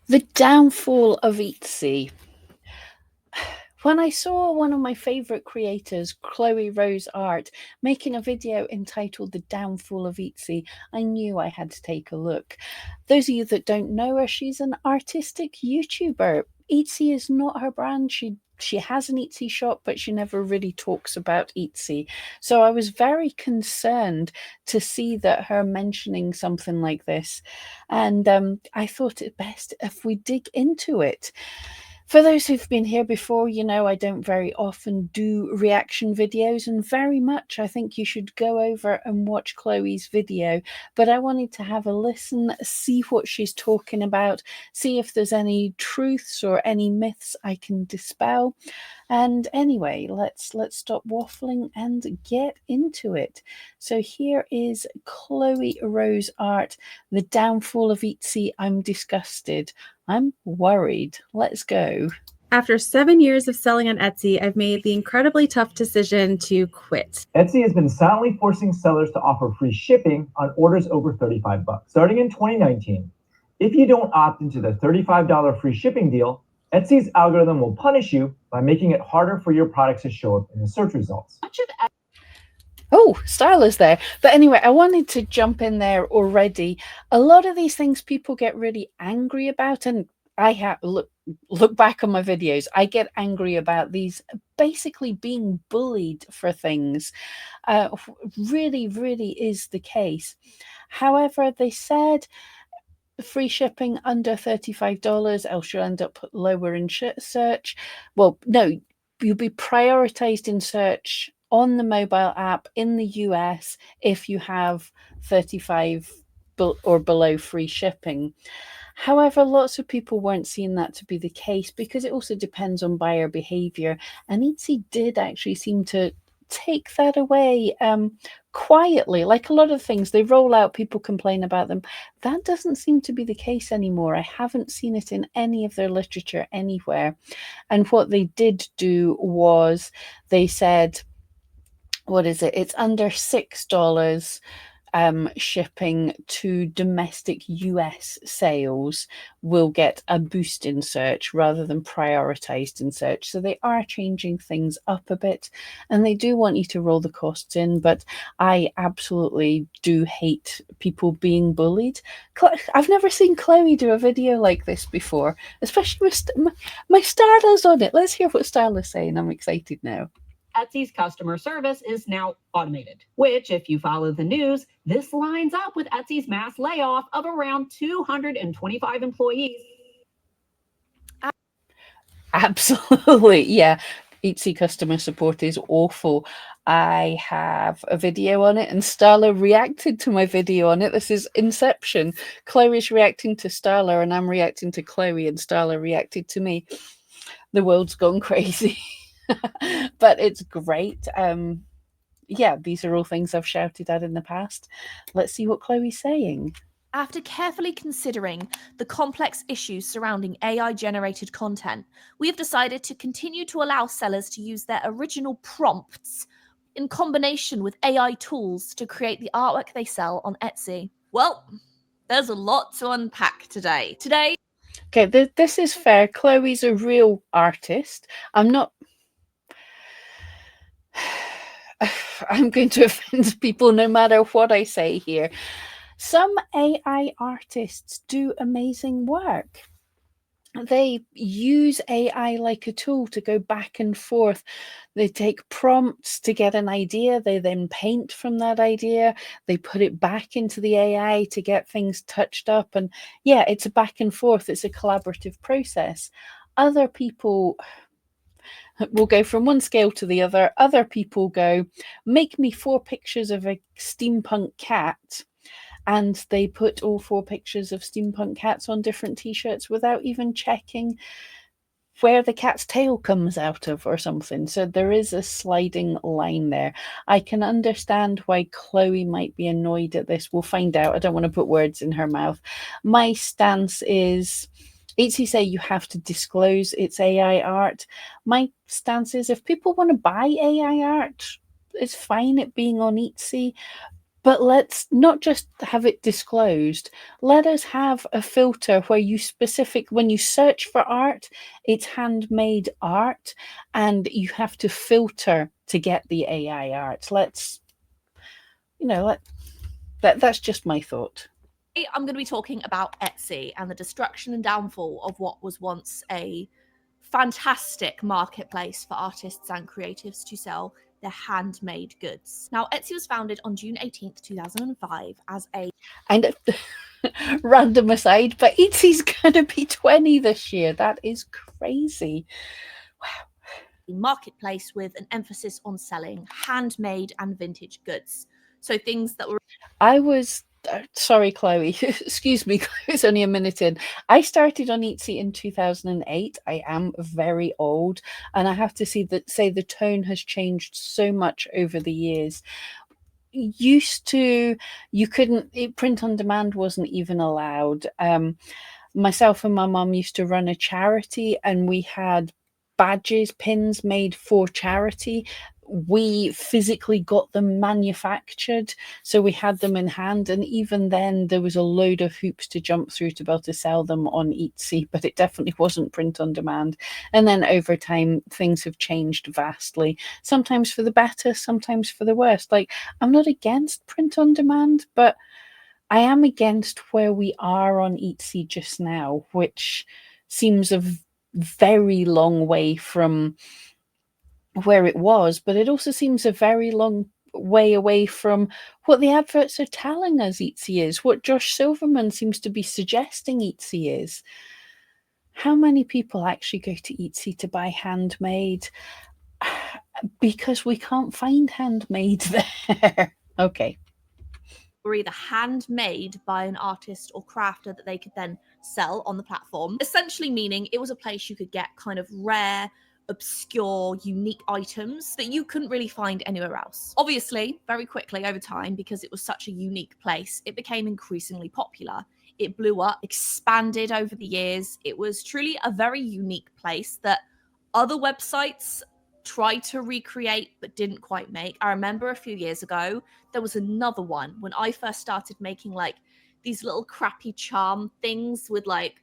The downfall of Etsy. When I saw one of my favorite creators, Chloe Rose Art, making a video entitled The Downfall of Etsy, I knew I had to take a look. Those of you that don't know her, she's an artistic YouTuber. Etsy is not her brand. She has an Etsy shop, but she never really talks about Etsy. So I was very concerned to see that her mentioning something like this. And I thought it best if we dig into it. For those who've been here before, you know I don't very often do reaction videos, and very much I think you should go over and watch Chloe's video. But I wanted to have a listen, see what she's talking about, see if there's any truths or any myths I can dispel. And anyway, let's stop waffling and get into it. So here is Chloe Rose Art, The Downfall of Etsy. I'm disgusted. I'm worried. Let's go. After 7 years of selling on Etsy, I've made the incredibly tough decision to quit. Etsy has been silently forcing sellers to offer free shipping on orders over $35. Starting in 2019, if you don't opt into the $35 free shipping deal, Etsy's algorithm will punish you by making it harder for your products to show up in the search results. Oh, Starla's there. But anyway, I wanted to jump in there already. A lot of these things people get really angry about, and I have look back on my videos. I get angry about these basically being bullied for things. Really, really is the case. However, they said free shipping under $35, else you'll end up lower in search. Well, no, you'll be prioritized in search on the mobile app in the US if you have 35 or below free shipping. However, lots of people weren't seeing that to be the case because it also depends on buyer behavior. And Etsy did actually seem to take that away quietly. Like a lot of things they roll out, people complain about them. That doesn't seem to be the case anymore. I haven't seen it in any of their literature anywhere. And what they did do was they said, what is it? It's under $6 shipping to domestic US sales will get a boost in search rather than prioritized in search. So they are changing things up a bit, and they do want you to roll the costs in. But I absolutely do hate people being bullied. I've never seen Chloe do a video like this before, especially with my Starla's on it. Let's hear what Starla's saying. I'm excited now. Etsy's customer service is now automated, which, if you follow the news, this lines up with Etsy's mass layoff of around 225 employees. Absolutely, yeah. Etsy customer support is awful. I have a video on it, and Starla reacted to my video on it. This is Inception. Chloe's reacting to Starla, and I'm reacting to Chloe, and Starla reacted to me. The world's gone crazy. But it's great. Yeah, these are all things I've shouted at in the past. Let's see what Chloe's saying. After carefully considering the complex issues surrounding AI-generated content, we have decided to continue to allow sellers to use their original prompts in combination with AI tools to create the artwork they sell on Etsy. Well, there's a lot to unpack today. Okay, this is fair. Chloe's a real artist. I'm going to offend people no matter what I say here. Some AI artists do amazing work. They use AI like a tool to go back and forth. They take prompts to get an idea. They then paint from that idea. They put it back into the AI to get things touched up. And yeah, it's a back and forth. It's a collaborative process. Other people will go from one scale to the other. Other people go, make me 4 pictures of a steampunk cat. And they put all 4 pictures of steampunk cats on different t-shirts without even checking where the cat's tail comes out of or something. So there is a sliding line there. I can understand why Chloe might be annoyed at this. We'll find out. I don't want to put words in her mouth. My stance is, Etsy say you have to disclose it's AI art. My stance is if people want to buy AI art, it's fine it being on Etsy. but let's not just have it disclosed. Let us have a filter where when you search for art, it's handmade art, and you have to filter to get the AI art. Let's, that's just my thought. I'm going to be talking about Etsy and the destruction and downfall of what was once a fantastic marketplace for artists and creatives to sell their handmade goods. Now, Etsy was founded on June 18th, 2005 as a And random aside, but Etsy's going to be 20 this year. That is crazy. marketplace with an emphasis on selling handmade and vintage goods. So things that were I was sorry, Chloe. Excuse me, Chloe, it's only a minute in. I started on Etsy in 2008. I am very old, and I have to say the tone has changed so much over the years. Used to, you couldn't, print on demand wasn't even allowed. Myself and my mum used to run a charity, and we had badges, pins made for charity. We physically got them manufactured, so we had them in hand, and even then there was a load of hoops to jump through to be able to sell them on Etsy, but it definitely wasn't print on demand. And then over time things have changed vastly, sometimes for the better, sometimes for the worse. Like, I'm not against print on demand, but I am against where we are on Etsy just now, which seems a very long way from where it was, but it also seems a very long way away from what the adverts are telling us Etsy is, what Josh Silverman seems to be suggesting Etsy is. How many people actually go to Etsy to buy handmade? Because we can't find handmade there. Okay. were either handmade by an artist or crafter that they could then sell on the platform, essentially meaning it was a place you could get kind of rare, obscure, unique items that you couldn't really find anywhere else. Obviously, very quickly over time, because it was such a unique place, it became increasingly popular. It blew up, expanded over the years. It was truly a very unique place that other websites tried to recreate but didn't quite make. I remember a few years ago, there was another one when I first started making like these little crappy charm things with like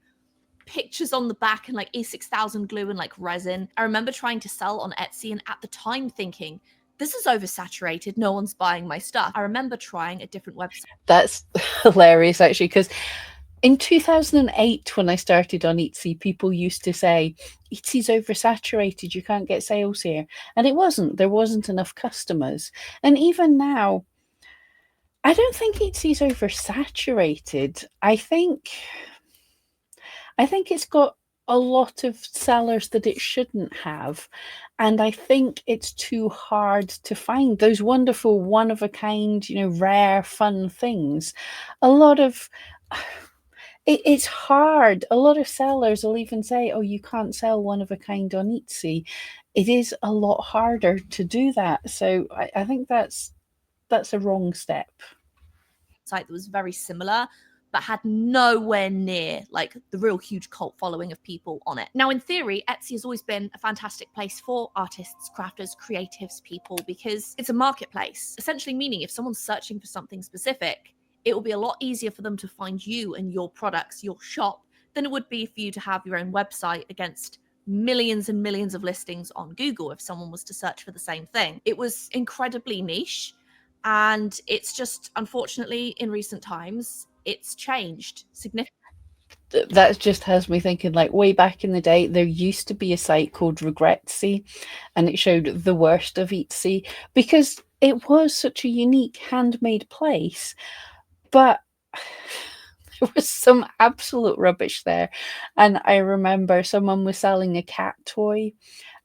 pictures on the back and like E6000 glue and like resin. I remember trying to sell on Etsy and at the time thinking, this is oversaturated, no one's buying my stuff. I remember trying a different website. That's hilarious, actually, because in 2008, when I started on Etsy, people used to say, Etsy's oversaturated, you can't get sales here. And it wasn't. There wasn't enough customers. And even now, I don't think Etsy's oversaturated. I think it's got a lot of sellers that it shouldn't have. And I think it's too hard to find those wonderful, one of a kind, rare, fun things. A lot of it's hard. A lot of sellers will even say, oh, you can't sell one of a kind on Etsy. It is a lot harder to do that. So I think that's a wrong step. Site that was very similar but had nowhere near like the real huge cult following of people on it. Now, in theory, Etsy has always been a fantastic place for artists, crafters, creatives, people, because it's a marketplace, essentially meaning if someone's searching for something specific, it will be a lot easier for them to find you and your products, your shop, than it would be for you to have your own website against millions and millions of listings on Google if someone was to search for the same thing. It was incredibly niche. And it's just, unfortunately, in recent times, it's changed significantly. That just has me thinking, like, way back in the day, there used to be a site called Regretsy, and it showed the worst of Etsy because it was such a unique handmade place. But there was some absolute rubbish there. And I remember someone was selling a cat toy,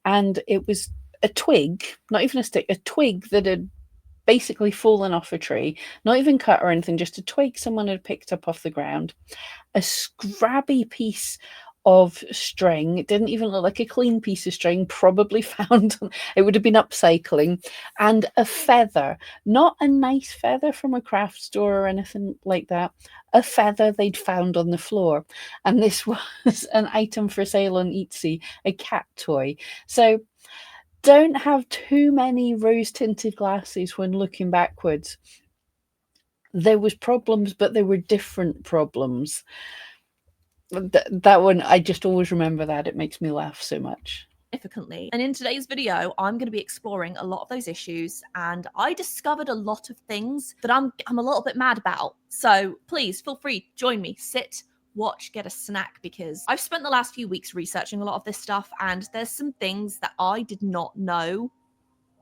and it was a twig, not even a stick, a twig that had basically fallen off a tree, not even cut or anything, just a twig someone had picked up off the ground, a scrabby piece of string. It didn't even look like a clean piece of string, probably found, it would have been upcycling, and a feather, not a nice feather from a craft store or anything like that, a feather they'd found on the floor. And this was an item for sale on Etsy, a cat toy. So don't have too many rose-tinted glasses when looking backwards. there was problems, but there were different problems. That one, I just always remember that. It makes me laugh so much. Significantly. And in today's video, I'm going to be exploring a lot of those issues, and I discovered a lot of things that I'm a little bit mad about. So please feel free, join me, sit, watch, get a snack, because I've spent the last few weeks researching a lot of this stuff, and there's some things that I did not know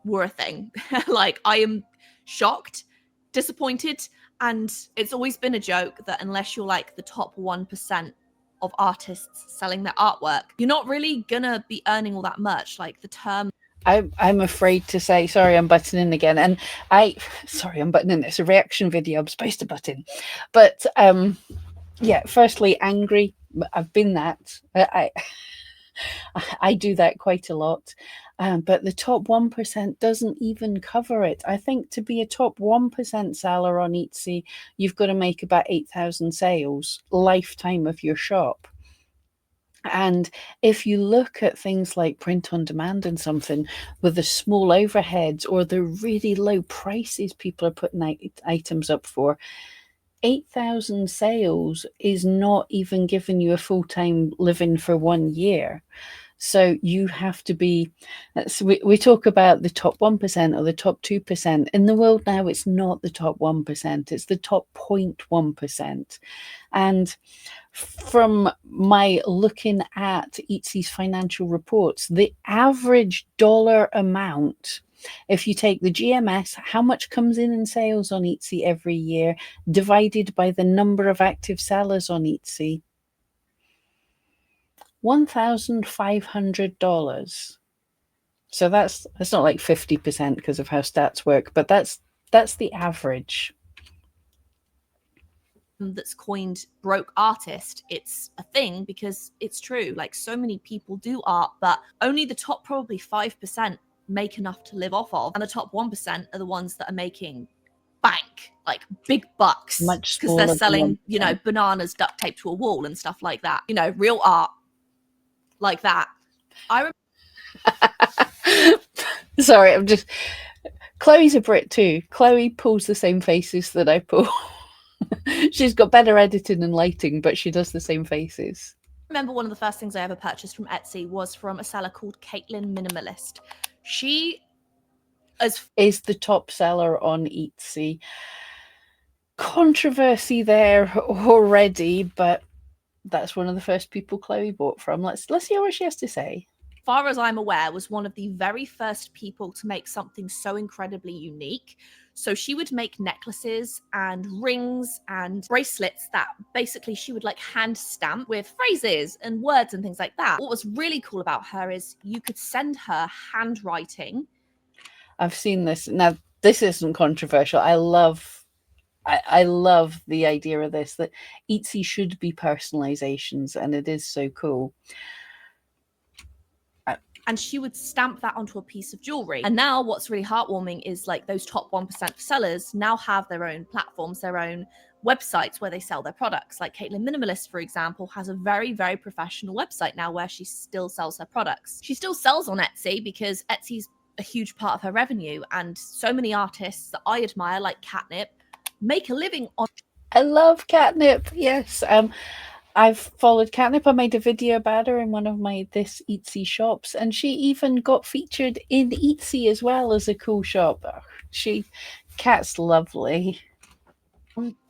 were a thing. Like, I am shocked, disappointed, and it's always been a joke that unless you're like the top 1% of artists selling their artwork, you're not really gonna be earning all that much. Like, the term I'm afraid to say, sorry, I'm butting in again. And sorry, I'm butting in. It's a reaction video. I'm supposed to butt in. But yeah, firstly, angry. I've been that. I do that quite a lot. But the top 1% doesn't even cover it. I think to be a top 1% seller on Etsy, you've got to make about 8,000 sales lifetime of your shop. And if you look at things like print on demand and something with the small overheads or the really low prices people are putting items up for, 8,000 sales is not even giving you a full-time living for 1 year. So you have to be, so we talk about the top 1% or the top 2%. In the world now, it's not the top 1%, it's the top 0.1%. And from my looking at Etsy's financial reports, the average dollar amount, if you take the GMS, how much comes in sales on Etsy every year, divided by the number of active sellers on Etsy, $1,500. So that's not like 50% because of how stats work, but that's the average. That's coined broke artist. It's a thing because it's true. Like, so many people do art, but only the top probably 5% make enough to live off of, and the top 1% are the ones that are making bank, like big bucks, Much because they're smaller than selling 1%. bananas duct taped to a wall and stuff like that, real art like that. Sorry, I'm just, Chloe's a Brit too. Chloe pulls the same faces that I pull. She's got better editing and lighting, but she does the same faces. Remember, one of the first things I ever purchased from Etsy was from a seller called Caitlin Minimalist. She is the top seller on Etsy. Controversy there already, but that's one of the first people Chloe bought from. Let's hear what she has to say. Far as I'm aware, was one of the very first people to make something so incredibly unique. So she would make necklaces and rings and bracelets that basically she would like hand stamp with phrases and words and things like that. What was really cool about her is you could send her handwriting. I've seen this. Now, this isn't controversial. I love the idea of this, that Etsy should be personalizations, and it is so cool. And she would stamp that onto a piece of jewelry. And now what's really heartwarming is like those top 1% sellers now have their own platforms, their own websites where they sell their products. Like Caitlin Minimalist, for example, has a very, very professional website now where she still sells her products. She still sells on Etsy because Etsy's a huge part of her revenue. And so many artists that I admire, like Catnip, make a living on. I love Catnip. Yes. I've followed Catnip. I made a video about her in one of my This Etsy shops, and she even got featured in Etsy as well as a cool shop. Cat's lovely.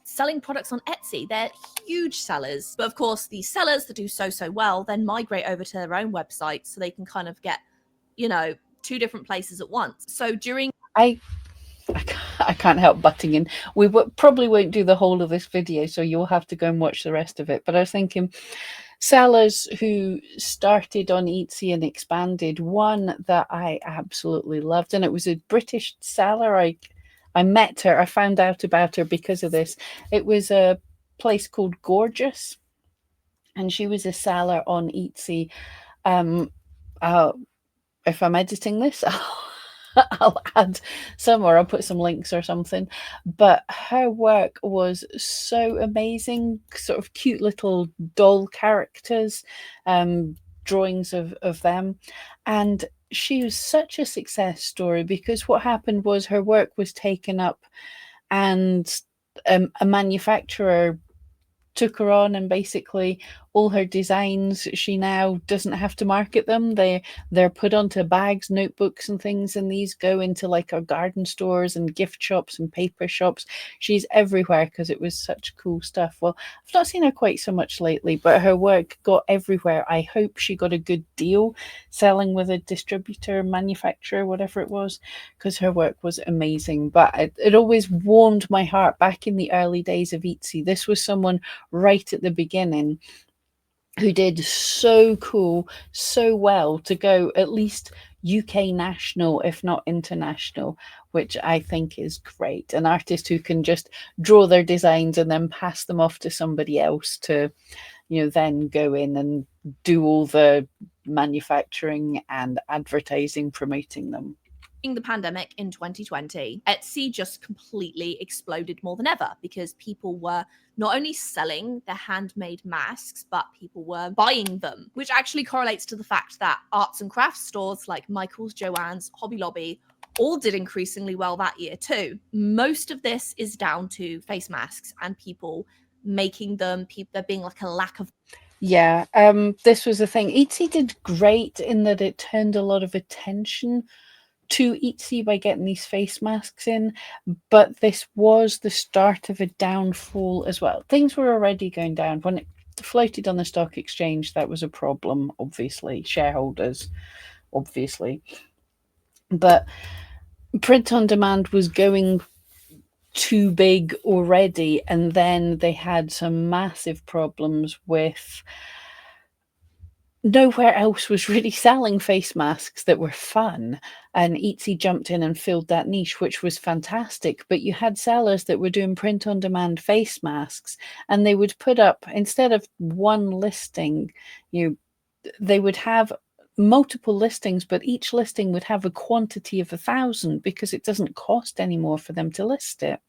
Selling products on Etsy, they're huge sellers. But of course, these sellers that do so well then migrate over to their own website so they can kind of get, 2 different places at once. So during I can't help butting in. We probably won't do the whole of this video, so you'll have to go and watch the rest of it. But I was thinking, sellers who started on Etsy and expanded, one that I absolutely loved, and it was a British seller. I met her. I found out about her because of this. It was a place called Gorgeous, and she was a seller on Etsy. If I'm editing this, I'll add some, or I'll put some links or something. But her work was so amazing, sort of cute little doll characters, drawings of them. And she was such a success story because what happened was her work was taken up and a manufacturer took her on, and basically all her designs, she now doesn't have to market them. They're put onto bags, notebooks and things, and these go into like our garden stores and gift shops and paper shops. She's everywhere because it was such cool stuff. Well, I've not seen her quite so much lately, but her work got everywhere. I hope she got a good deal selling with a distributor, manufacturer, whatever it was, because her work was amazing. But it always warmed my heart back in the early days of Etsy. This was someone right at the beginning who did so cool, so well to go at least UK national, if not international, which I think is great. An artist who can just draw their designs and then pass them off to somebody else to, then go in and do all the manufacturing and advertising, promoting them. The pandemic in 2020, Etsy just completely exploded more than ever because people were not only selling their handmade masks, but people were buying them, which actually correlates to the fact that arts and crafts stores like Michael's, Joann's, Hobby Lobby all did increasingly well that year too. Most of this is down to face masks and people making them, there being like a lack of. Yeah, this was the thing. Etsy did great in that it turned a lot of attention to Etsy by getting these face masks in, but this was the start of a downfall as well. Things were already going down. When it floated on the stock exchange, that was a problem, obviously. Shareholders, obviously. But print on demand was going too big already, and then they had some massive problems with nowhere else was really selling face masks that were fun, and Etsy jumped in and filled that niche, which was fantastic. But you had sellers that were doing print on demand face masks, and they would put up, instead of one listing, they would have multiple listings, but each listing would have a quantity of 1,000 because it doesn't cost anymore for them to list it.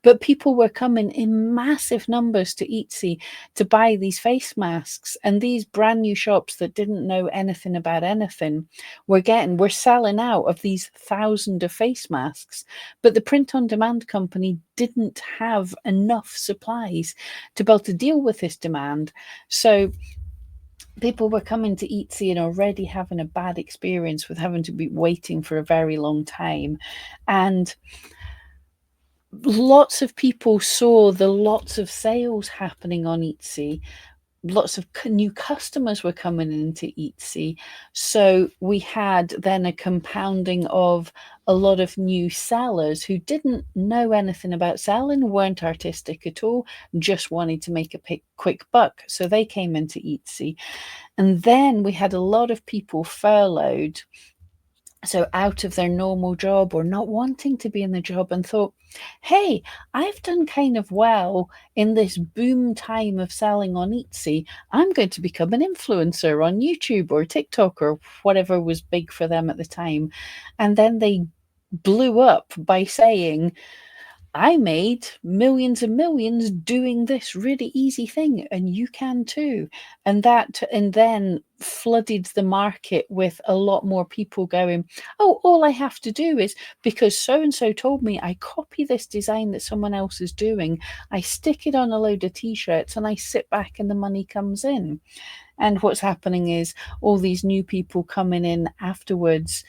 But people were coming in massive numbers to Etsy to buy these face masks, and these brand new shops that didn't know anything about anything were selling out of these 1,000 of face masks. But the print on demand company didn't have enough supplies to be able to deal with this demand. So people were coming to Etsy and already having a bad experience with having to be waiting for a very long time. And lots of people saw the lots of sales happening on Etsy. Lots of new customers were coming into Etsy. So we had then a compounding of a lot of new sellers who didn't know anything about selling, weren't artistic at all, just wanted to make a quick buck. So they came into Etsy. And then we had a lot of people furloughed, so out of their normal job or not wanting to be in the job, and thought, hey, I've done kind of well in this boom time of selling on Etsy. I'm going to become an influencer on YouTube or TikTok or whatever was big for them at the time. And then they blew up by saying, I made millions and millions doing this really easy thing, and you can too. And then flooded the market with a lot more people going, oh, all I have to do is, because so and so told me, I copy this design that someone else is doing, I stick it on a load of t-shirts, and I sit back and the money comes in. And what's happening is all these new people coming in afterwards,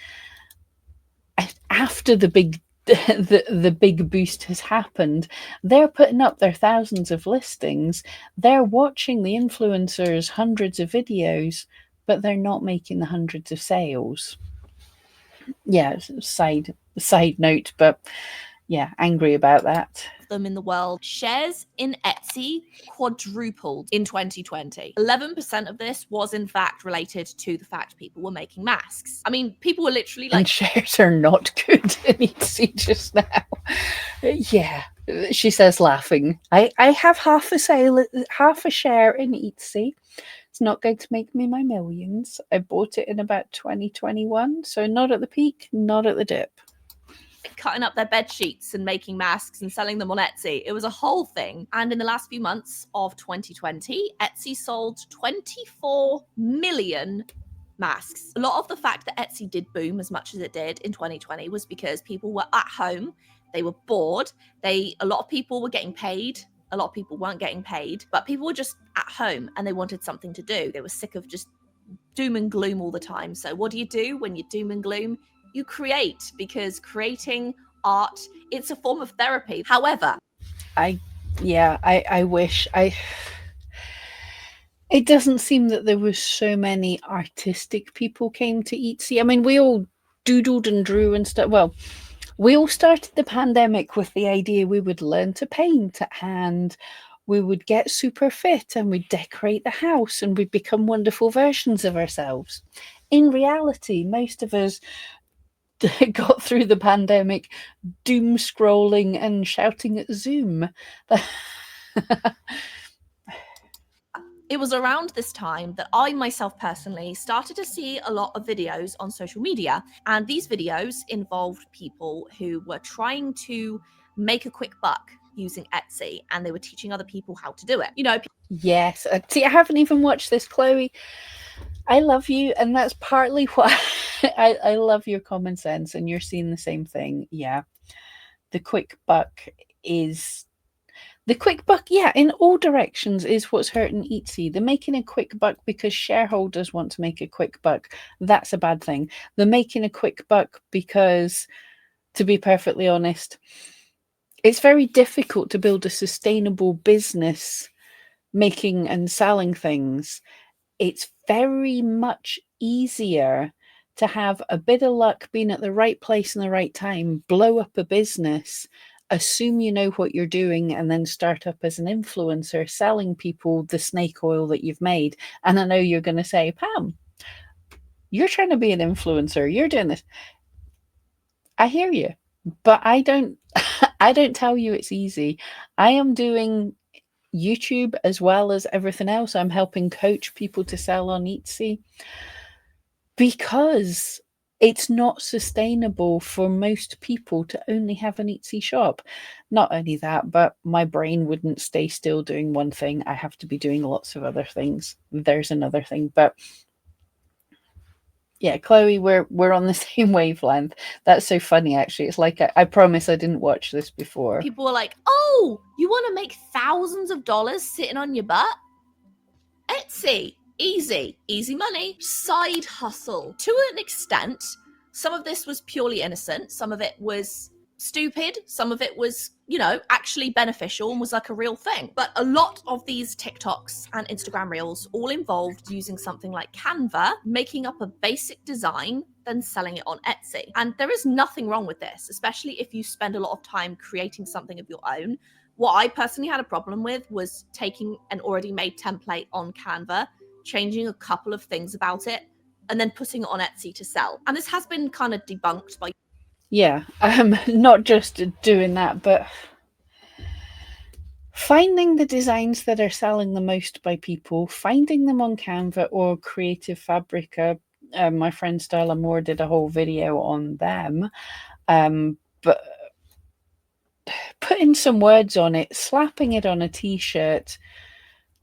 after the big the big boost has happened, they're putting up their thousands of listings, they're watching the influencers hundreds of videos, but they're not making the hundreds of sales. Yeah, side note, but yeah, angry about that. Them in the world. Shares in Etsy quadrupled in 2020. 11% of this was in fact related to the fact people were making masks. I mean, people were literally like, and shares are not good in Etsy just now. Yeah, she says, laughing. I have half a share in Etsy. It's not going to make me my millions. I bought it in about 2021, so not at the peak, not at the dip. Cutting up their bed sheets and making masks and selling them on Etsy. It was a whole thing. And in the last few months of 2020, Etsy sold 24 million masks. A lot of the fact that Etsy did boom as much as it did in 2020 was because people were at home, They were bored. A lot of people were getting paid. A lot of people weren't getting paid, but people were just at home and they wanted something to do. They were sick of just doom and gloom all the time. So what do you do when you're doom and gloom? You create, because creating art, it's a form of therapy. However, I wish it doesn't seem that there was so many artistic people came to Etsy. I mean, we all doodled and drew and stuff. Well, we all started the pandemic with the idea we would learn to paint and we would get super fit and we'd decorate the house and we'd become wonderful versions of ourselves. In reality, most of us got through the pandemic doom scrolling and shouting at Zoom. it was around this time that I myself personally started to see a lot of videos on social media. And these videos involved people who were trying to make a quick buck using Etsy, and they were teaching other people how to do it. You know, Yes. See, I haven't even watched this, Chloe. I love you, and that's partly why I love your common sense, and you're seeing the same thing. Yeah. The quick buck is the quick buck, yeah, in all directions is what's hurting Etsy. They're making a quick buck because shareholders want to make a quick buck. That's a bad thing. They're making a quick buck because, to be perfectly honest, it's very difficult to build a sustainable business making and selling things. It's very much easier to have a bit of luck, being at the right place in the right time, blow up a business, assume you know what you're doing, and then start up as an influencer selling people the snake oil that you've made. And I know you're going to say, Pam, you're trying to be an influencer, you're doing this. I hear you, but I don't I don't tell you it's easy. I am doing YouTube as well as everything else. I'm helping coach people to sell on Etsy because it's not sustainable for most people to only have an Etsy shop. Not only that, but my brain wouldn't stay still doing one thing. I have to be doing lots of other things. There's another thing, but yeah, Chloe, we're on the same wavelength. That's so funny, actually. It's like I promise I didn't watch this before. people were like, oh, you want to make thousands of dollars sitting on your butt? Etsy, easy money, side hustle. To an extent, some of this was purely innocent, some of it was stupid, some of it was, you know, actually beneficial and was like a real thing. But a lot of these TikToks and Instagram reels all involved using something like Canva, making up a basic design, then selling it on Etsy. And there is nothing wrong with this, especially if you spend a lot of time creating something of your own. What I personally had a problem with was taking an already made template on Canva, changing a couple of things about it, and then putting it on Etsy to sell. And this has been kind of debunked by... Yeah, not just doing that, but finding the designs that are selling the most by people, finding them on Canva or Creative Fabrica. My friend Starla Moore did a whole video on them. But putting some words on it, slapping it on a t-shirt,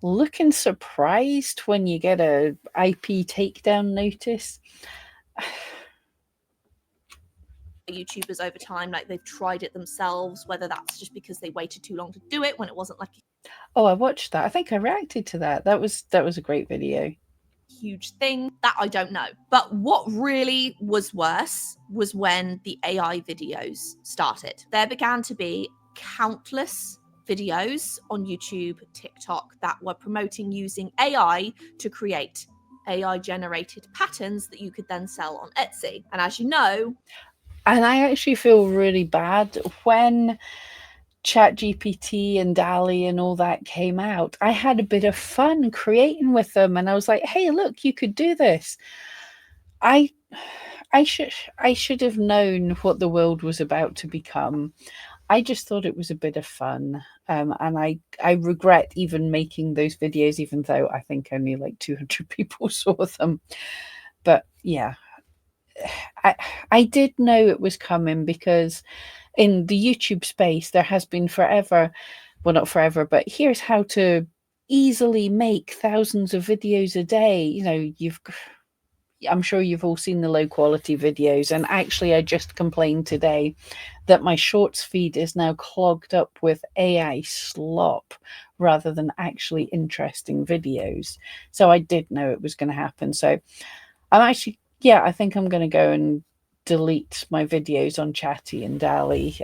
looking surprised when you get a IP takedown notice. YouTubers over time, like they've tried it themselves, whether that's just because they waited too long to do it when it wasn't like Oh, I watched that. I think I reacted to that. That was a great video. Huge thing, that I don't know. But what really was worse was when the AI videos started. There began to be countless videos on YouTube, TikTok that were promoting using AI to create AI generated patterns that you could then sell on Etsy. And as you know, and I actually feel really bad when ChatGPT and DALL-E and all that came out. I had a bit of fun creating with them, and I was like, "Hey, look, you could do this." I should have known what the world was about to become. I just thought it was a bit of fun, and I regret even making those videos, even though I think only like 200 people saw them. But yeah, I did know it was coming because in the YouTube space, there has been forever, well, not forever, but here's how to easily make thousands of videos a day. You know, I'm sure you've all seen the low quality videos. And actually, I just complained today that my shorts feed is now clogged up with AI slop rather than actually interesting videos. So I did know it was going to happen. So I'm actually, yeah, I think I'm going to go and delete my videos on Chatty and Dali,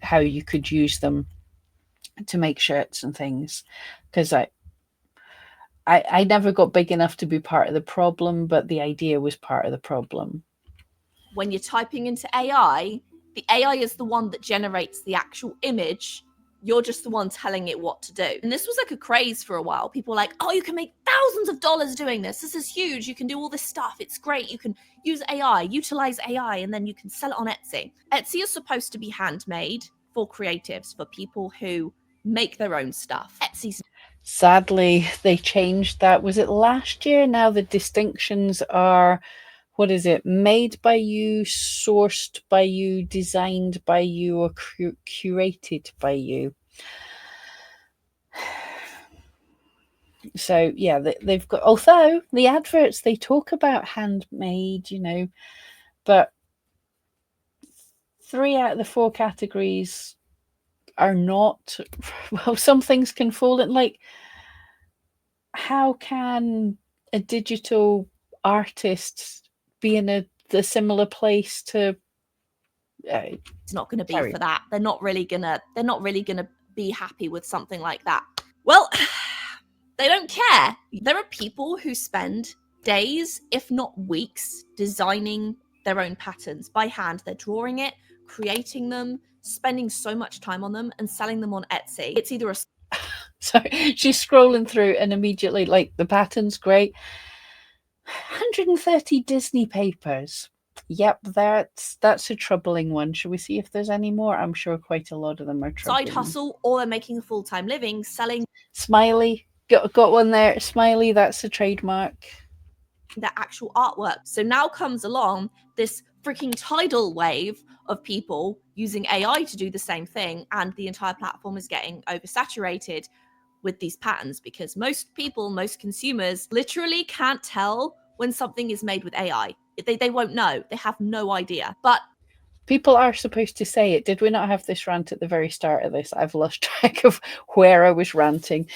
how you could use them to make shirts and things, because I never got big enough to be part of the problem, but the idea was part of the problem. When you're typing into AI, the AI is the one that generates the actual image. You're just the one telling it what to do. And this was like a craze for a while. People were like, oh, you can make thousands of dollars doing this. This is huge. You can do all this stuff. It's great. You can use AI, utilize AI, and then you can sell it on Etsy. Etsy is supposed to be handmade for creatives, for people who make their own stuff. Etsy's Sadly, they changed that. Was it last year? Now the distinctions are, what is it? Made by you, sourced by you, designed by you, or curated by you. So yeah, they've got, although the adverts, they talk about handmade, but 3 out of the 4 categories are not. Well, some things can fall in, like, how can a digital artist be in the similar place to it's not going to be Sorry. for that. They're not really gonna be happy with something like that. Well, they don't care. There are people who spend days, if not weeks, designing their own patterns by hand. They're drawing it, creating them, spending so much time on them, and selling them on Etsy. It's either a So she's scrolling through and immediately, like, the pattern's great. 130 Disney papers. Yep, that's a troubling one. Should we see if there's any more? I'm sure quite a lot of them are troubling. side hustle, or they're making a full-time living selling Smiley, got one there. Smiley, that's a trademark. their actual artwork. So now comes along this freaking tidal wave of people using AI to do the same thing, and the entire platform is getting oversaturated with these patterns because most people, most consumers literally can't tell when something is made with AI. They won't know. They have no idea. But people are supposed to say it. Did we not have this rant at the very start of this? I've lost track of where I was ranting.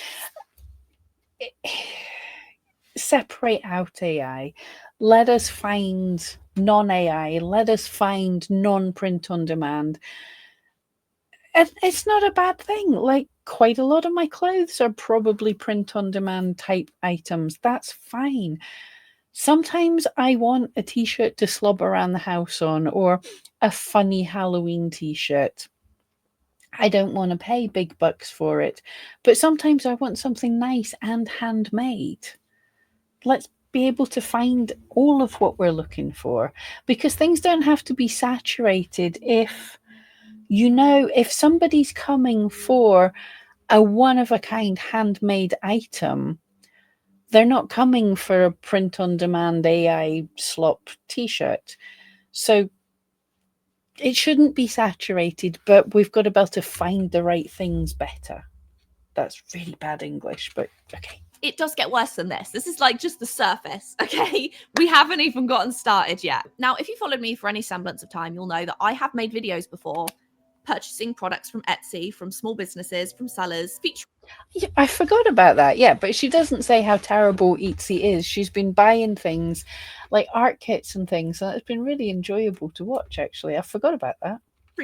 Separate out AI. Let us find non-AI. Let us find non-print on demand. And it's not a bad thing. Like, quite a lot of my clothes are probably print on demand type items. That's fine. Sometimes I want a t-shirt to slob around the house on, or a funny Halloween t-shirt. I don't want to pay big bucks for it, but sometimes I want something nice and handmade. Let's be able to find all of what we're looking for, because things don't have to be saturated. If somebody's coming for a one of a kind handmade item, they're not coming for a print on demand AI slop t-shirt. So it shouldn't be saturated, but we've got to be able to find the right things better. That's really bad English, but okay. it does get worse than this. This is like just the surface, okay? We haven't even gotten started yet. Now, if you followed me for any semblance of time, you'll know that I have made videos before purchasing products from Etsy, from small businesses, from sellers, featuring Yeah, I forgot about that. Yeah, but she doesn't say how terrible Etsy is. She's been buying things like art kits and things, and it's been really enjoyable to watch, actually. I forgot about that.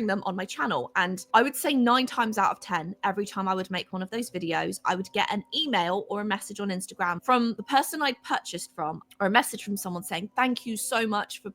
them on my channel. And I would say 9 times out of 10, every time I would make one of those videos, I would get an email or a message on Instagram from the person I'd purchased from, or a message from someone saying, thank you so much for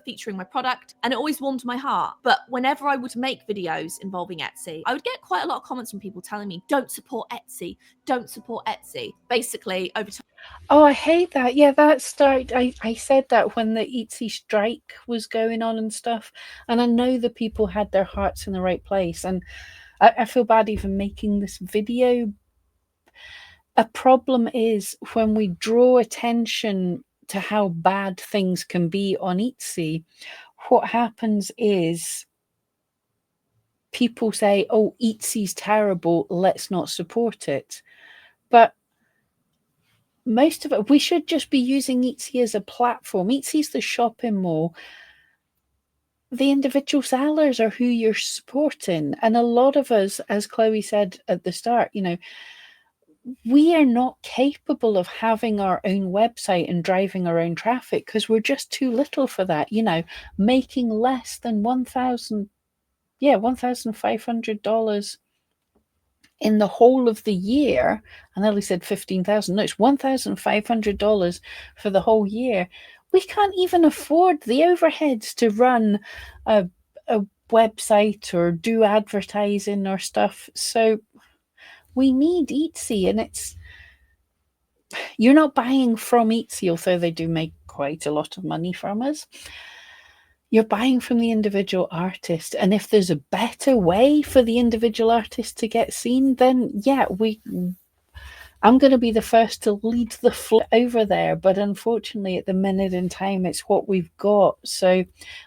featuring my product. And it always warmed my heart. But whenever I would make videos involving Etsy, I would get quite a lot of comments from people telling me, don't support Etsy, don't support Etsy. Basically, over time. Oh, I hate that. Yeah, that started. I said that when the Etsy strike was going on and stuff. And I know the people had their hearts in the right place. And I feel bad even making this video. A problem is when we draw attention to how bad things can be on Etsy, what happens is people say, oh, Etsy's terrible, let's not support it. But most of it, we should just be using Etsy as a platform. Etsy's the shopping mall. The individual sellers are who you're supporting. And a lot of us, as Chloe said at the start, we are not capable of having our own website and driving our own traffic because we're just too little for that. Making less than $1,500 in the whole of the year. I nearly said 15,000. No, it's $1,500 for the whole year. We can't even afford the overheads to run a website or do advertising or stuff. So we need Etsy, and you're not buying from Etsy, although they do make quite a lot of money from us. You're buying from the individual artist. And if there's a better way for the individual artist to get seen, then yeah, I'm going to be the first to lead the flow over there. But unfortunately, at the minute in time, it's what we've got. So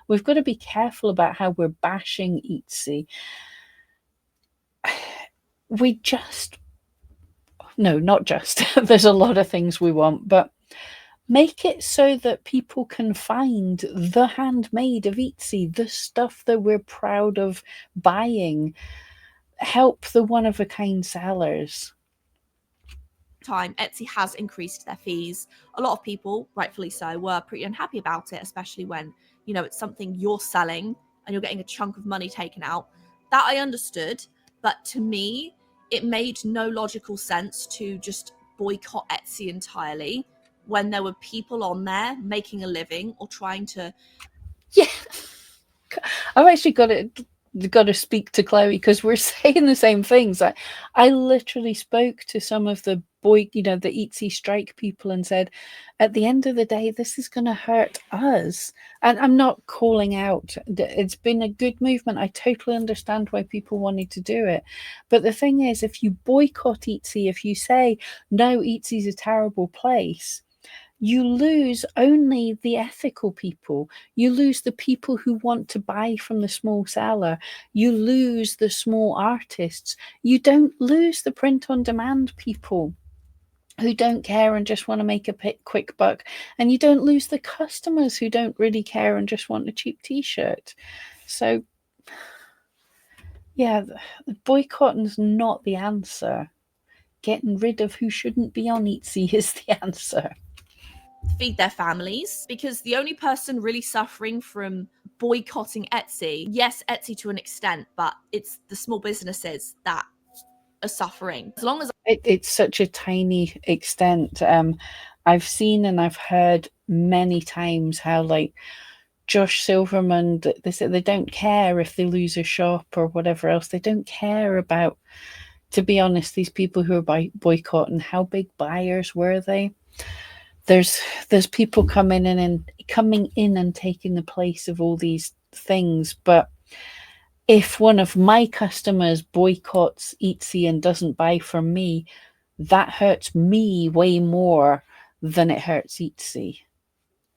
we've got to be careful about how we're bashing Etsy. No, not just. There's a lot of things we want, but make it so that people can find the handmade of Etsy, the stuff that we're proud of buying. Help the one-of-a-kind sellers. Time, Etsy has increased their fees. A lot of people, rightfully so, were pretty unhappy about it, especially when, it's something you're selling and you're getting a chunk of money taken out. That I understood, but to me, it made no logical sense to just boycott Etsy entirely when there were people on there making a living or trying to. Yeah, I've actually got to speak to Chloe because we're saying the same things. I literally spoke to some of the the Etsy strike people and said, at the end of the day, this is going to hurt us. And I'm not calling out. It's been a good movement. I totally understand why people wanted to do it. But the thing is, if you boycott Etsy, if you say, no, Etsy's a terrible place, you lose only the ethical people. You lose the people who want to buy from the small seller. You lose the small artists. You don't lose the print on demand people who don't care and just want to make a quick buck. And you don't lose the customers who don't really care and just want a cheap t-shirt. So yeah, the boycotting is not the answer. Getting rid of who shouldn't be on Etsy is the answer. Feed their families, because the only person really suffering from boycotting Etsy, yes, Etsy to an extent, but it's the small businesses that are suffering. As long as it's such a tiny extent. I've seen and I've heard many times how Josh Silverman, they say they don't care if they lose a shop or whatever else. They don't care about, to be honest, these people who are boycotting, how big buyers were they? There's people coming in and taking the place of all these things. But if one of my customers boycotts Etsy and doesn't buy from me, that hurts me way more than it hurts Etsy.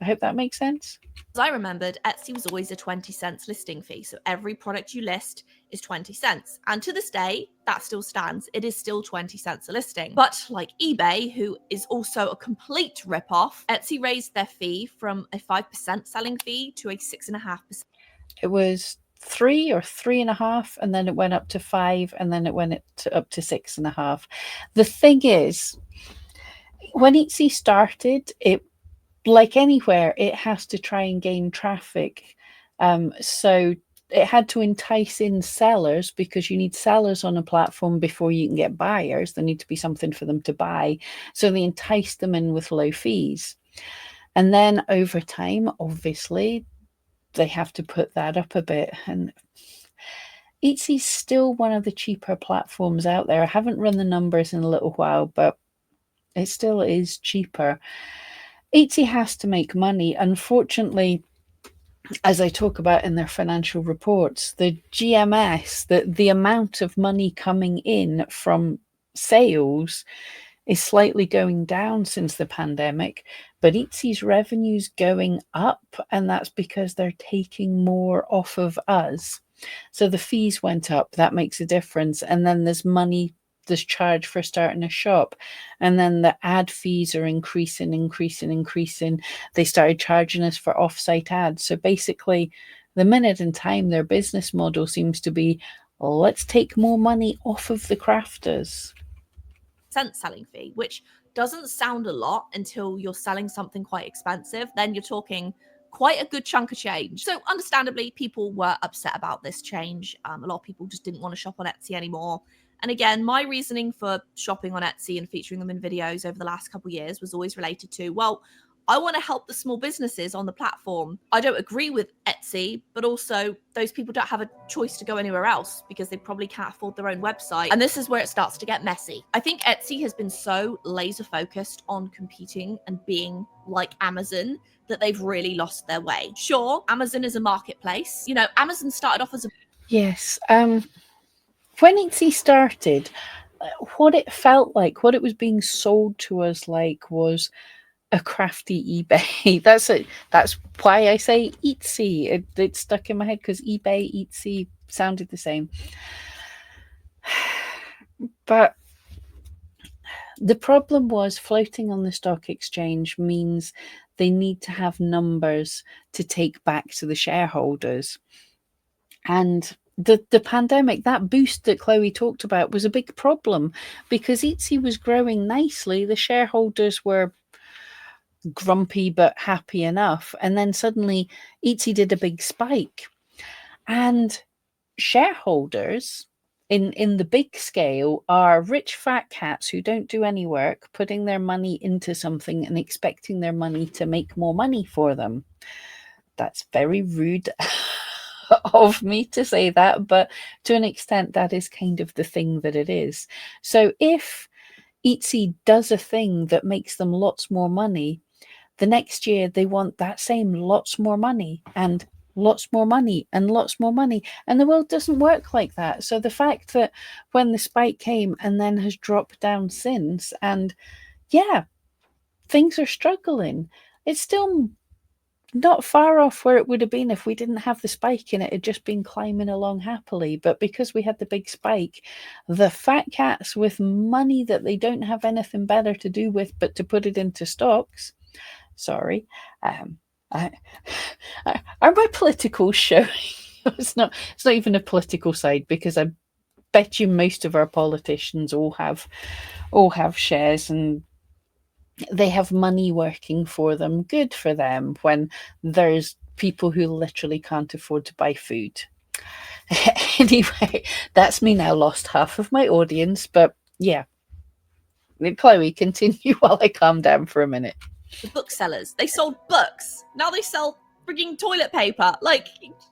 I hope that makes sense. As I remembered, Etsy was always a 20 cents listing fee. So every product you list is 20 cents. And to this day, that still stands. It is still 20 cents a listing. But like eBay, who is also a complete ripoff, Etsy raised their fee from a 5% selling fee to a 6.5%. It was 3 or 3.5, and then it went up to 5, and then it went up to 6.5. The thing is, when Etsy started, it, like anywhere, it has to try and gain traffic. So it had to entice in sellers, because you need sellers on a platform before you can get buyers. There need to be something for them to buy. So they enticed them in with low fees. And then over time, obviously, they have to put that up a bit. And Etsy's still one of the cheaper platforms out there. I haven't run the numbers in a little while, but it still is cheaper. Etsy has to make money. Unfortunately, as I talk about in their financial reports, the GMS, the amount of money coming in from sales is slightly going down since the pandemic, but Etsy's revenue's going up, and that's because they're taking more off of us. So the fees went up. That makes a difference. And then there's this charge for starting a shop, and then the ad fees are increasing. They started charging us for offsite ads. So basically, the minute in time, their business model seems to be, let's take more money off of the crafters. Selling fee, which doesn't sound a lot until you're selling something quite expensive. Then you're talking quite a good chunk of change. So understandably, people were upset about this change. A lot of people just didn't want to shop on Etsy anymore. And again, my reasoning for shopping on Etsy and featuring them in videos over the last couple of years was always related to, well, I want to help the small businesses on the platform. I don't agree with Etsy, but also those people don't have a choice to go anywhere else because they probably can't afford their own website. And this is where it starts to get messy. I think Etsy has been so laser focused on competing and being like Amazon that they've really lost their way. Sure, Amazon is a marketplace. You know, Amazon started off as a... Yes. When Etsy started, what it felt like, what it was being sold to us like, was a crafty eBay. That's why I say Etsy. It stuck in my head because eBay, Etsy sounded the same. But the problem was, floating on the stock exchange means they need to have numbers to take back to the shareholders. And the pandemic, that boost that Chloe talked about, was a big problem because Etsy was growing nicely. The shareholders were grumpy but happy enough. And then suddenly Etsy did a big spike. And shareholders in the big scale are rich fat cats who don't do any work, putting their money into something and expecting their money to make more money for them. That's very rude of me to say that, but to an extent, that is kind of the thing that it is. So if Etsy does a thing that makes them lots more money, the next year they want that same lots more money and lots more money and lots more money. And the world doesn't work like that. So the fact that when the spike came and then has dropped down since, and yeah, things are struggling, it's still not far off where it would have been if we didn't have the spike and it had just been climbing along happily. But because we had the big spike, the fat cats with money that they don't have anything better to do with but to put it into stocks. Sorry. Are my politicals showing? It's not even a political side, because I bet you most of our politicians all have shares and they have money working for them. Good for them, when there's people who literally can't afford to buy food. Anyway, that's me now, lost half of my audience, but yeah. Chloe, continue while I calm down for a minute. The booksellers, they sold books. Now they sell frigging toilet paper. Like,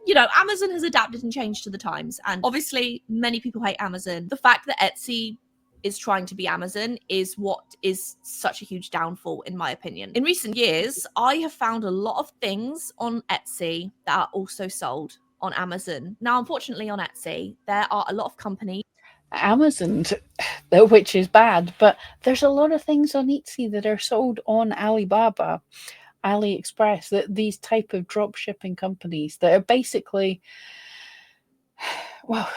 you know, Amazon has adapted and changed to the times. And obviously, many people hate Amazon. The fact that Etsy is trying to be Amazon is what is such a huge downfall, in my opinion. In recent years, I have found a lot of things on Etsy that are also sold on Amazon. Now, unfortunately, on Etsy, there are a lot of companies. Amazon, which is bad, but there's a lot of things on Etsy that are sold on Alibaba, AliExpress, that these type of drop shipping companies that are basically, well,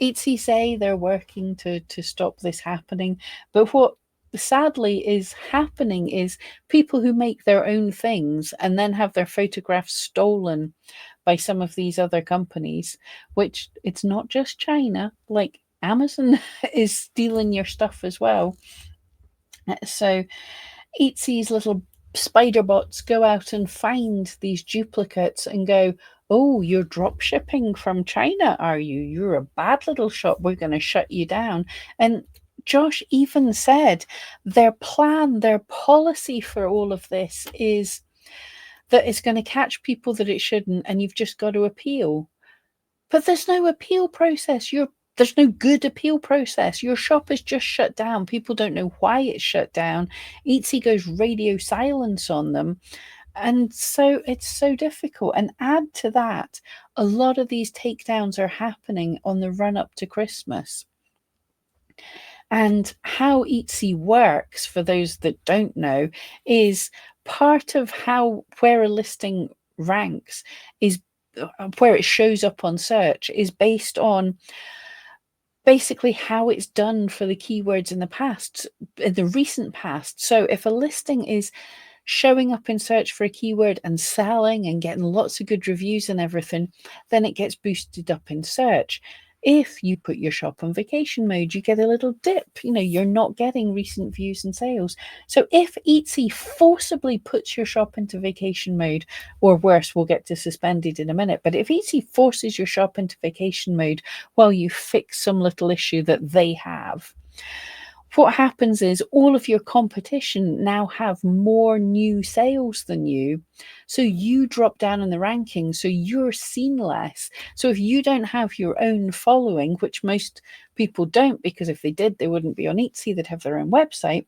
Etsy say they're working to stop this happening, but what sadly is happening is people who make their own things and then have their photographs stolen by some of these other companies, which it's not just China, like Amazon is stealing your stuff as well. So Etsy's little spider bots go out and find these duplicates and go, oh, you're drop shipping from China, are you? You're a bad little shop. We're going to shut you down. And Josh even said their plan, their policy for all of this is that it's going to catch people that it shouldn't, and you've just got to appeal. But there's no appeal process. There's no good appeal process. Your shop is just shut down. People don't know why it's shut down. Etsy goes radio silence on them. And so it's so difficult. And add to that, a lot of these takedowns are happening on the run up to Christmas. And how Etsy works, for those that don't know, is part of where a listing ranks is where it shows up on search is based on basically how it's done for the keywords in the past, in the recent past. So if a listing is showing up in search for a keyword and selling and getting lots of good reviews and everything, then it gets boosted up in search. If you put your shop on vacation mode, you get a little dip. You're not getting recent views and sales. So if Etsy forcibly puts your shop into vacation mode, or worse, we'll get to suspended in a minute, but if Etsy forces your shop into vacation mode while you fix some little issue that they have, what happens is all of your competition now have more new sales than you. So you drop down in the rankings, so you're seen less. So if you don't have your own following, which most people don't, because if they did, they wouldn't be on Etsy, they'd have their own website.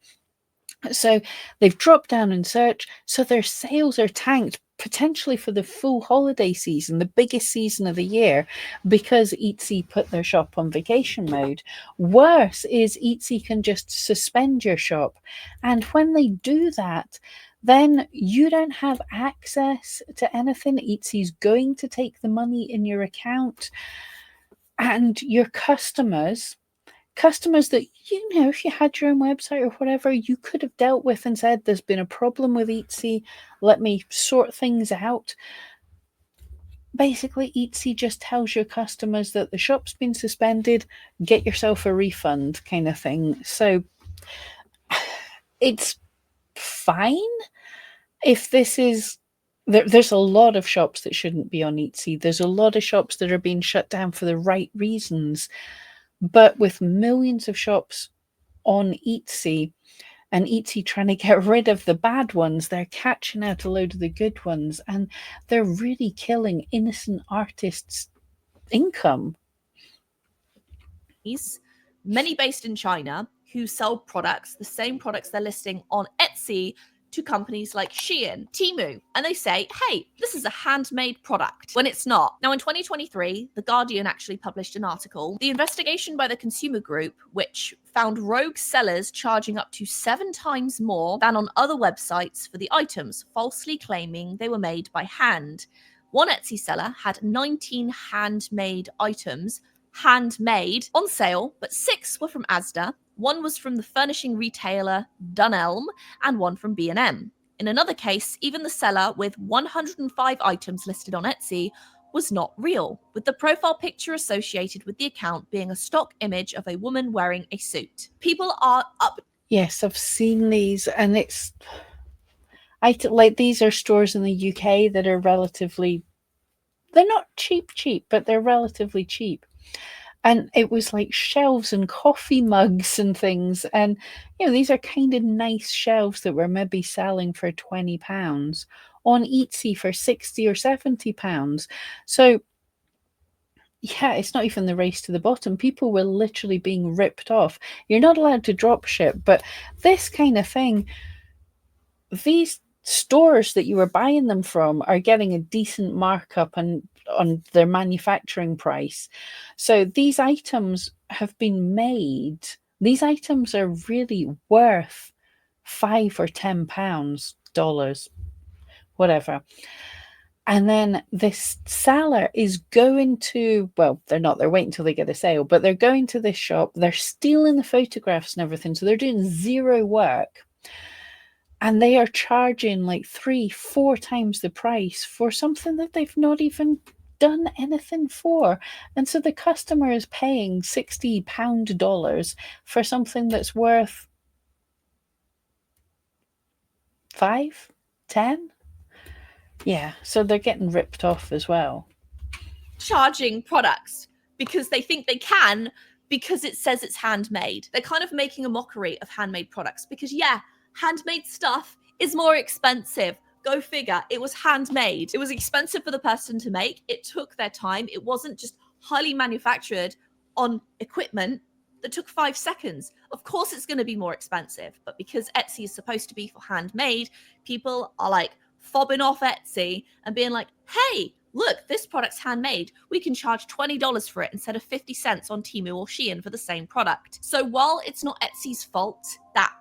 So they've dropped down in search, so their sales are tanked potentially for the full holiday season, the biggest season of the year, because Etsy put their shop on vacation mode. Worse is Etsy can just suspend your shop. And when they do that, then you don't have access to anything. Etsy's going to take the money in your account, and your customers that, if you had your own website or whatever, you could have dealt with and said, there's been a problem with Etsy, let me sort things out. Basically, Etsy just tells your customers that the shop's been suspended, get yourself a refund kind of thing. So it's fine if this is... There's a lot of shops that shouldn't be on Etsy. There's a lot of shops that are being shut down for the right reasons. But with millions of shops on Etsy, and Etsy trying to get rid of the bad ones, they're catching out a load of the good ones, and they're really killing innocent artists' income. Many based in China, who sell products, the same products they're listing on Etsy, to companies like Shein, Temu, and they say, hey, this is a handmade product, when it's not. Now, in 2023, The Guardian actually published an article, The Investigation by the Consumer Group, which found rogue sellers charging up to 7 times more than on other websites for the items, falsely claiming they were made by hand. One Etsy seller had 19 handmade items, handmade, on sale, but 6 were from Asda, 1 was from the furnishing retailer Dunelm, and 1 from B&M. In another case, even the seller with 105 items listed on Etsy was not real, with the profile picture associated with the account being a stock image of a woman wearing a suit. People are up... Yes, I've seen these, and it's... these are stores in the UK that are relatively... They're not cheap, but they're relatively cheap. And it was like shelves and coffee mugs and things. And, these are kind of nice shelves that were maybe selling for £20 on Etsy for £60 or £70. So, yeah, it's not even the race to the bottom. People were literally being ripped off. You're not allowed to drop ship, but this kind of thing, these stores that you were buying them from are getting a decent markup on their manufacturing price. So these items have been made. These items are really worth £5 or £10, dollars, whatever. And then this seller is going to, well, they're not, they're waiting until they get a sale, but they're going to this shop, they're stealing the photographs and everything. So they're doing zero work. And they are charging like 3-4 times the price for something that they've not even done anything for. And so the customer is paying £60 dollars for something that's worth 5, 10. Yeah, so they're getting ripped off as well. Charging products because they think they can, because it says it's handmade. They're kind of making a mockery of handmade products because, yeah, handmade stuff is more expensive. Go figure. It was handmade. It was expensive for the person to make. It took their time. It wasn't just highly manufactured on equipment that took 5 seconds. Of course, it's going to be more expensive. But because Etsy is supposed to be for handmade, people are like fobbing off Etsy and being like, hey, look, this product's handmade. We can charge $20 for it instead of 50 cents on Temu or Shein for the same product. So while it's not Etsy's fault that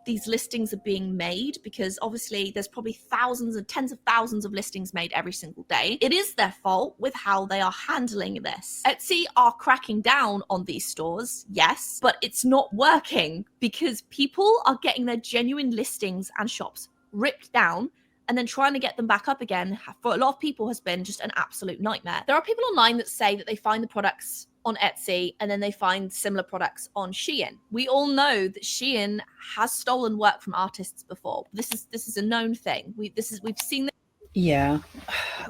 these listings are being made, because obviously there's probably thousands and tens of thousands of listings made every single day. It is their fault with how they are handling this. Etsy are cracking down on these stores, yes, but it's not working because people are getting their genuine listings and shops ripped down, and then trying to get them back up again for a lot of people has been just an absolute nightmare. There are people online that say that they find the products on Etsy and then they find similar products on Shein. We all know that Shein has stolen work from artists before. This is a known thing. We've seen this. Yeah,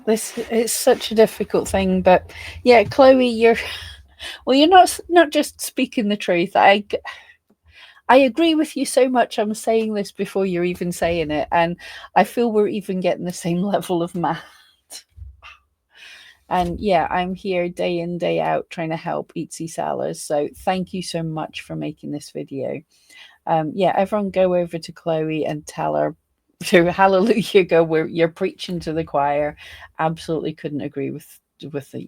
this is such a difficult thing, but yeah, Chloe, you're not just speaking the truth. I agree with you so much. I'm saying this before you're even saying it, and I feel we're even getting the same level of mad. And yeah, I'm here day in, day out trying to help Etsy sellers. So thank you so much for making this video. Yeah, everyone go over to Chloe and tell her to hallelujah, you're preaching to the choir. Absolutely couldn't agree with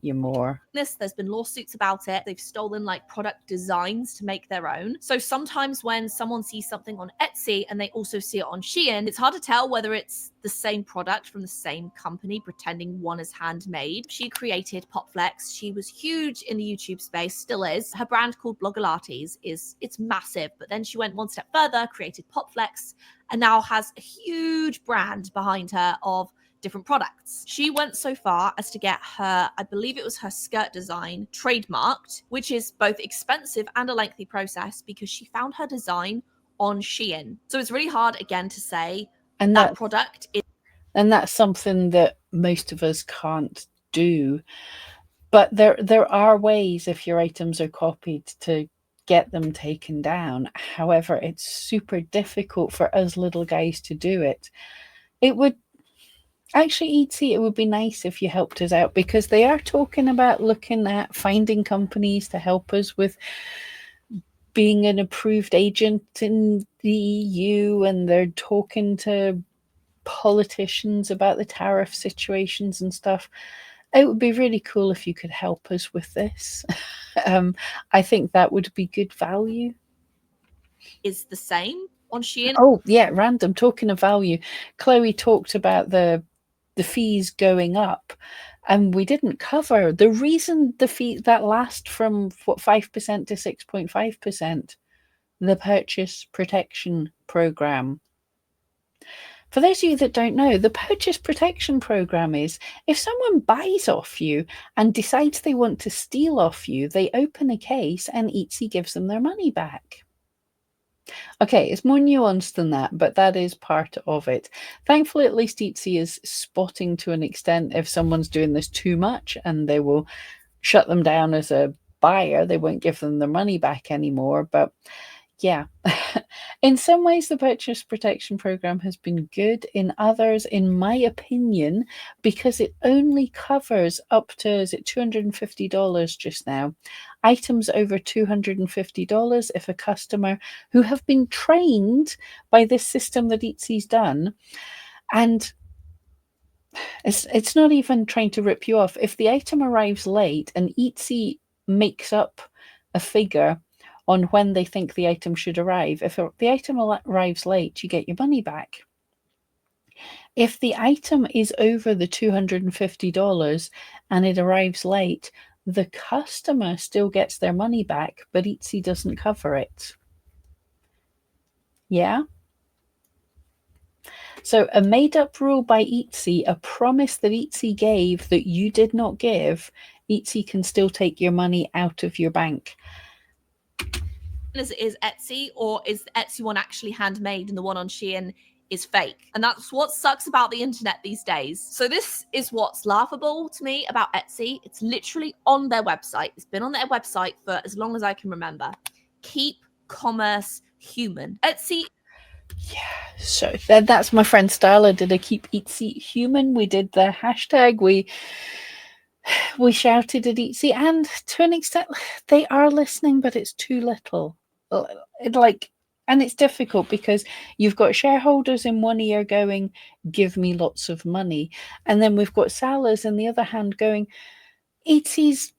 you more. There's been lawsuits about it. They've stolen like product designs to make their own. So sometimes when someone sees something on Etsy and they also see it on Shein, it's hard to tell whether it's the same product from the same company pretending one is handmade. She created Popflex. She was huge in the YouTube space, still is. Her brand called Bloggalates it's massive, but then she went one step further, created Popflex, and now has a huge brand behind her of different products. She went so far as to get her, I believe it was her skirt design, trademarked, which is both expensive and a lengthy process because she found her design on Shein. So it's really hard again to say And that product is. And that's something that most of us can't do. But there are ways, if your items are copied, to get them taken down. However, it's super difficult for us little guys to do it. It would actually, Etsy, it would be nice if you helped us out, because they are talking about looking at finding companies to help us with being an approved agent in the EU, and they're talking to politicians about the tariff situations and stuff. It would be really cool if you could help us with this. I think that would be good value. Is the same on Shein. Oh yeah, random. Talking of value, Chloe talked about the fees going up, and we didn't cover the reason the fee that last from 5% to 6.5%, the purchase protection program. For those of you that don't know, the purchase protection program is if someone buys off you and decides they want to steal off you, they open a case and Etsy gives them their money back. Okay, it's more nuanced than that, but that is part of it. Thankfully, at least Etsy is spotting to an extent if someone's doing this too much, and they will shut them down as a buyer. They won't give them their money back anymore. But yeah, in some ways, the purchase protection program has been good. In others, in my opinion, because it only covers up to, is it $250 just now? Items over $250 if a customer who have been trained by this system that Etsy's done, and it's not even trying to rip you off. If the item arrives late and Etsy makes up a figure on when they think the item should arrive, if the item arrives late, you get your money back. If the item is over the $250 and it arrives late, the customer still gets their money back, but Etsy doesn't cover it. Yeah? So a made-up rule by Etsy, a promise that Etsy gave that you did not give, Etsy can still take your money out of your bank. Is Etsy, or is the Etsy one actually handmade and the one on Shein is fake? And that's what sucks about the internet these days. So this is what's laughable to me about Etsy. It's literally on their website. It's been on their website for as long as I can remember. Keep commerce human. Etsy. Yeah, so that's my friend Starla did a keep Etsy human. We did the hashtag. We shouted at Etsy, and to an extent, they are listening, but it's too little. And it's difficult because you've got shareholders in one ear going, give me lots of money. And then we've got sellers in the other hand going, Etsy's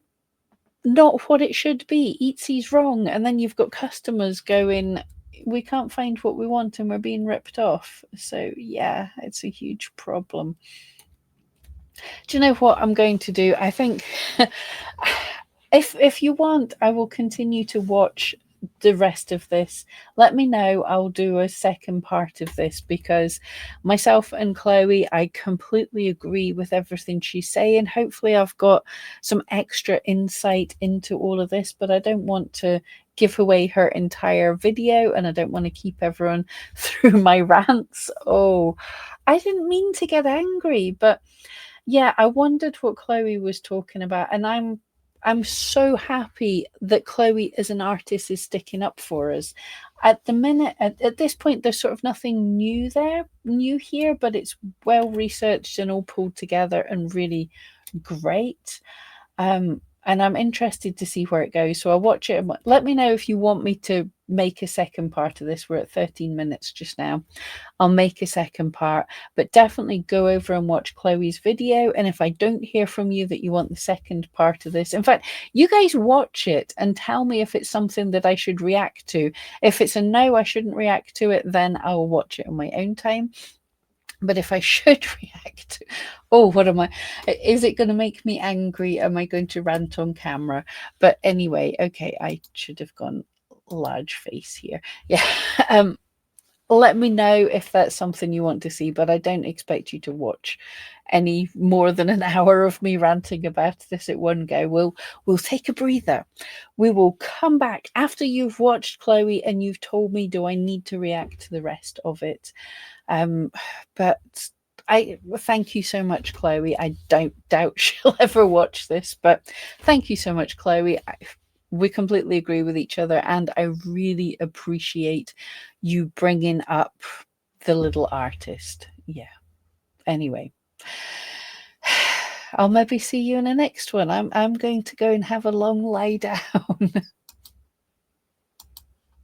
not what it should be. Etsy's wrong. And then you've got customers going, we can't find what we want and we're being ripped off. So yeah, it's a huge problem. Do you know what I'm going to do? I think if you want, I will continue to watch the rest of this. Let me know. I'll do a second part of this, because myself and Chloe, I completely agree with everything she's saying. Hopefully I've got some extra insight into all of this, but I don't want to give away her entire video, and I don't want to keep everyone through my rants. Oh, I didn't mean to get angry, but yeah, I wondered what Chloe was talking about, and I'm so happy that Chloe as an artist is sticking up for us. At the minute, at this point, there's sort of nothing new here, but it's well researched and all pulled together and really great. And I'm interested to see where it goes. So I'll watch it. And let me know if you want me to make a second part of this. We're at 13 minutes just now. I'll make a second part, but definitely go over and watch Chloe's video. And if I don't hear from you that you want the second part of this, in fact, you guys watch it and tell me if it's something that I should react to. If it's a no, I shouldn't react to it, then I'll watch it on my own time. But if I should react, oh, what am I? Is it going to make me angry? Am I going to rant on camera? But anyway, okay, I should have gone large face here. Yeah. Let me know if that's something you want to see, but I don't expect you to watch any more than an hour of me ranting about this at one go. We'll take a breather. We will come back after you've watched Chloe and you've told me, do I need to react to the rest of it? But I thank you so much, Chloe. I don't doubt she'll ever watch this, but thank you so much, Chloe. We completely agree with each other, and I really appreciate you bringing up the little artist. Yeah. Anyway, I'll maybe see you in the next one. I'm going to go and have a long lie down.